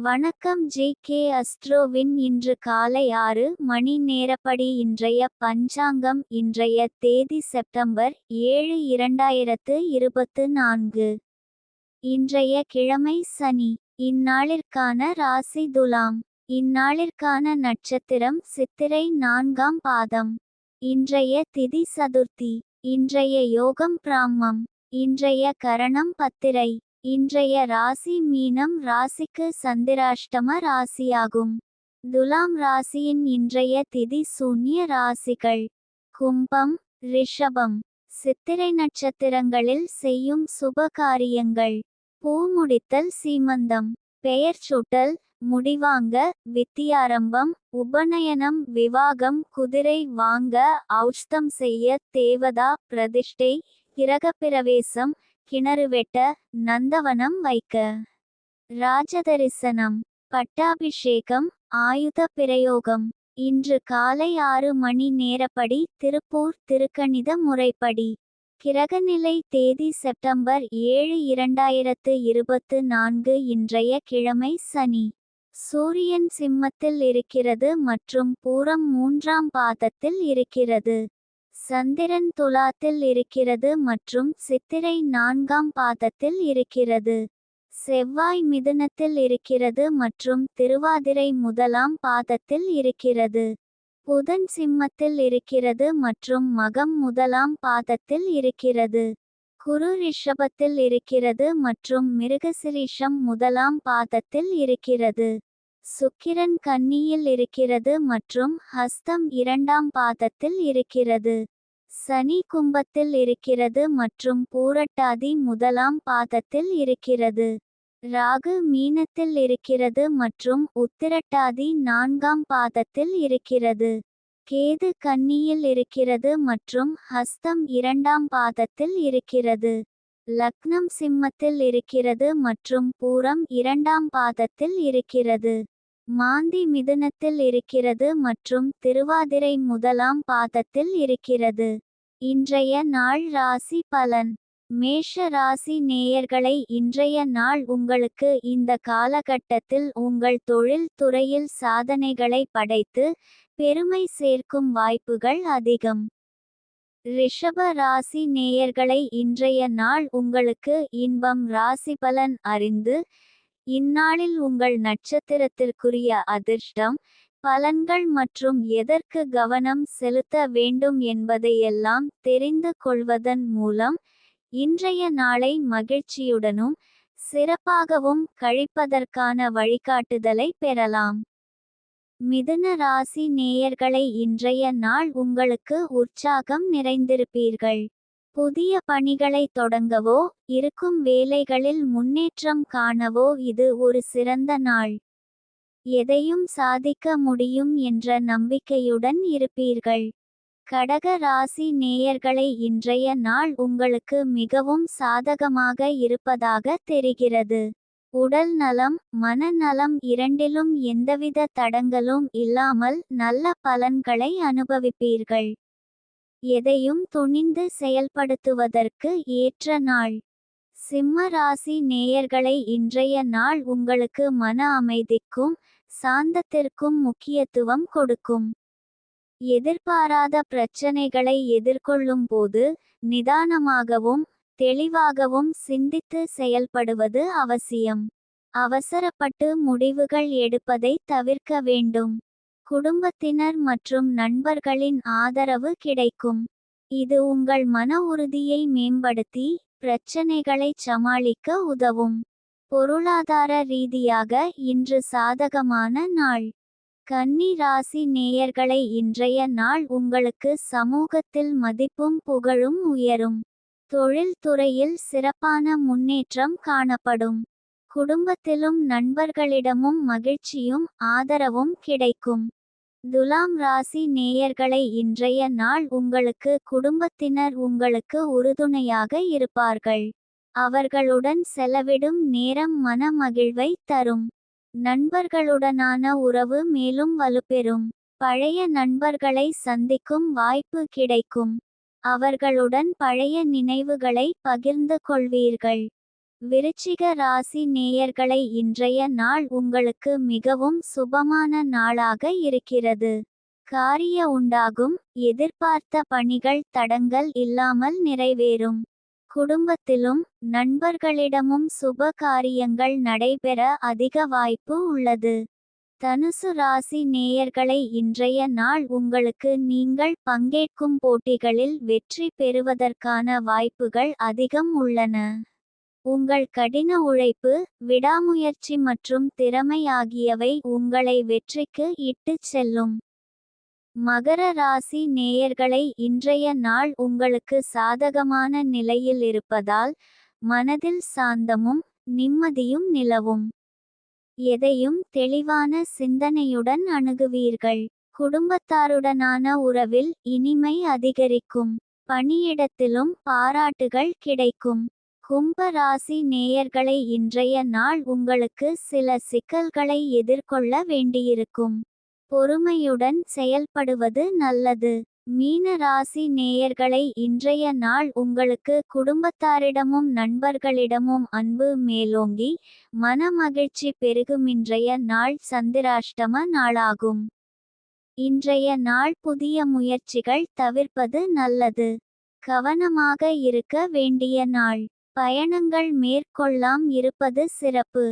வணக்கம் ஜே.கே. அஸ்ட்ரோவின் இன்று காலை 6 மணி நேரப்படி இன்றைய பஞ்சாங்கம். இன்றைய தேதி செப்டம்பர் 7 2024. இன்றைய கிழமை சனி. இந்நாளிற்கான ராசி துலாம். இந்நாளிற்கான நட்சத்திரம் சித்திரை 4ஆம் பாதம். இன்றைய திதி சதுர்த்தி. இன்றைய யோகம் பிராம்மம். இன்றைய கரணம் பத்திரை. இன்றைய ராசி மீனம் ராசிக்கு சந்திராஷ்டம ராசியாகும். துலாம் ராசியின் இன்றைய திதி சூன்ய ராசிகள் கும்பம், ரிஷபம். சித்திரை நட்சத்திரங்களில் செய்யும் சுப காரியங்கள்: பூ முடித்தல், சீமந்தம், பெயர் சூட்டல், முடிவாங்க, வித்தியாரம்பம், உபநயனம், விவாகம், குதிரை வாங்க, ஔஷ்தம் செய்ய, தேவதா பிரதிஷ்டை, கிரகப்பிரவேசம், கிணறு வெட்ட, நந்தவனம் வைக்க, ராஜதரிசனம், பட்டாபிஷேகம், ஆயுத பிரயோகம். இன்று காலை 6 மணி நேரப்படி திருப்பூர் திருக்கணித முறைப்படி. கிரகநிலை தேதி செப்டம்பர் 7 2024. இன்றைய கிழமை சனி. சூரியன் சிம்மத்தில் இருக்கிறது மற்றும் பூரம் 3ஆம் பாதத்தில் இருக்கிறது. சந்திரன் துலாத்தில் இருக்கிறது மற்றும் சித்திரை 4ஆம் பாதத்தில் இருக்கிறது. செவ்வாய் மிதுனத்தில் இருக்கிறது மற்றும் திருவாதிரை 1ஆம் பாதத்தில் இருக்கிறது. புதன் சிம்மத்தில் இருக்கிறது மற்றும் மகம் 1ஆம் பாதத்தில் இருக்கிறது. குரு ரிஷபத்தில் இருக்கிறது மற்றும் மிருகசிரீஷம் 1ஆம் பாதத்தில் இருக்கிறது. சுக்கிரன் கன்னியில் இருக்கிறது மற்றும் ஹஸ்தம் 2ஆம் பாதத்தில் இருக்கிறது. சனி கும்பத்தில் இருக்கிறது மற்றும் பூரட்டாதி 1ஆம் பாதத்தில் இருக்கிறது. ராகு மீனத்தில் இருக்கிறது மற்றும் உத்திரட்டாதி 4ஆம் பாதத்தில் இருக்கிறது. கேது கன்னியில் இருக்கிறது மற்றும் ஹஸ்தம் 2ஆம் பாதத்தில் இருக்கிறது. லக்னம் சிம்மத்தில் இருக்கிறது மற்றும் பூரம் 2ஆம் பாதத்தில் இருக்கிறது. மாந்தி மிதுனத்தில் இருக்கிறது மற்றும் திருவாதிரை 1ஆம் பாதத்தில் இருக்கிறது. இன்றைய நாள் ராசி பலன். மேஷ ராசி நேயர்களை, இன்றைய நாள் உங்களுக்கு இந்த காலகட்டத்தில் உங்கள் தொழில் துறையில் சாதனைகளை படைத்து பெருமை சேர்க்கும் வாய்ப்புகள் அதிகம். ரிஷப ராசி நேயர்களை, இன்றைய நாள் உங்களுக்கு இன்பம். ராசிபலன் அறிந்து இந்நாளில் உங்கள் நட்சத்திரத்திற்குரிய அதிர்ஷ்டம், பலன்கள் மற்றும் எதற்கு கவனம் செலுத்த வேண்டும் என்பதையெல்லாம் தெரிந்து கொள்வதன் மூலம் இன்றைய நாளை மகிழ்ச்சியுடனும் சிறப்பாகவும் கழிப்பதற்கான வழிகாட்டுதலை பெறலாம். மிதுன ராசி நேயர்களை, இன்றைய நாள் உங்களுக்கு உற்சாகம் நிறைந்திருப்பீர்கள். புதிய பணிகளை தொடங்கவோ இருக்கும் வேலைகளில் முன்னேற்றம் காணவோ இது ஒரு சிறந்த நாள். எதையும் சாதிக்க முடியும் என்ற நம்பிக்கையுடன் இருப்பீர்கள். கடக ராசி நேயர்களை, இன்றைய நாள் உங்களுக்கு மிகவும் சாதகமாக இருப்பதாக தெரிகிறது. உடல் நலம், மனநலம் இரண்டிலும் எந்தவித தடங்களும் இல்லாமல் நல்ல பலன்களை அனுபவிப்பீர்கள். எதையும் துணிந்து செயல்படுத்துவதற்கு ஏற்ற நாள். சிம்ம ராசி நேயர்களை, இன்றைய நாள் உங்களுக்கு மன அமைதிக்கும் சாந்தத்திற்கும் முக்கியத்துவம் கொடுக்கும். எதிர்பாராத பிரச்சனைகளை எதிர்கொள்ளும் போது நிதானமாகவும் தெளிவாகவும் சிந்தித்து செயல்படுவது அவசியம். அவசரப்பட்டு முடிவுகள் எடுப்பதை தவிர்க்க வேண்டும். குடும்பத்தினர் மற்றும் நண்பர்களின் ஆதரவு கிடைக்கும். இது உங்கள் மன உறுதியை மேம்படுத்தி பிரச்சனைகளை சமாளிக்க உதவும். பொருளாதார ரீதியாக இன்று சாதகமான நாள். கன்னி ராசி நேயர்களை, இன்றைய நாள் உங்களுக்கு சமூகத்தில் மதிப்பும் புகழும் உயரும். தொழில் துறையில் சிறப்பான முன்னேற்றம் காணப்படும். குடும்பத்திலும் நண்பர்களிடமும் மகிழ்ச்சியும் ஆதரவும் கிடைக்கும். துலாம் ராசி நேயர்களை, இன்றைய நாள் உங்களுக்கு குடும்பத்தினர் உங்களுக்கு உறுதுணையாக இருப்பார்கள். அவர்களுடன் செலவிடும் நேரம் மன மகிழ்வை தரும். நண்பர்களுடனான உறவு மேலும் வலுப்பெறும். பழைய நண்பர்களை சந்திக்கும் வாய்ப்பு கிடைக்கும். அவர்களுடன் பழைய நினைவுகளை பகிர்ந்து கொள்வீர்கள். விருச்சிக ராசி நேயர்களை இன்றைய நாள் உங்களுக்கு மிகவும் சுபமான நாளாக இருக்கிறது. காரிய உண்டாகும். எதிர்பார்த்த பணிகள் தடங்கல் இல்லாமல் நிறைவேறும். குடும்பத்திலும் நண்பர்களிடமும் சுப காரியங்கள் நடைபெற அதிக வாய்ப்பு உள்ளது. தனுசு ராசி நேயர்களை இன்றைய நாள் உங்களுக்கு நீங்கள் பங்கேற்கும் போட்டிகளில் வெற்றி பெறுவதற்கான வாய்ப்புகள் அதிகம் உள்ளன. உங்கள் கடின உழைப்பு, விடாமுயற்சி மற்றும் திறமை ஆகியவை உங்களை வெற்றிக்கு இட்டுச் செல்லும். மகர ராசி நேயர்களை இன்றைய நாள் உங்களுக்கு சாதகமான நிலையில் இருப்பதால் மனதில் சாந்தமும் நிம்மதியும் நிலவும். எதையும் தெளிவான சிந்தனையுடன் அணுகுவீர்கள். குடும்பத்தாருடனான உறவில் இனிமை அதிகரிக்கும். பணியிடத்திலும் பாராட்டுகள் கிடைக்கும். கும்ப ராசி நேயர்களை இன்றைய நாள் உங்களுக்கு சில சிக்கல்களை எதிர்கொள்ள வேண்டியிருக்கும். பொறுமையுடன் செயல்படுவது நல்லது. மீன ராசி நேயர்களை இன்றைய நாள் உங்களுக்கு குடும்பத்தாரிடமும் நண்பர்களிடமும் அன்பு மேலோங்கி மனமகிழ்ச்சி பெருகும். இன்றைய நாள் சந்திராஷ்டம நாளாகும். இன்றைய நாள் புதிய முயற்சிகள் தவிர்ப்பது நல்லது. கவனமாக இருக்க வேண்டிய நாள். பயணங்கள் மேற்கொள்ளாம் இருப்பது சிறப்பு.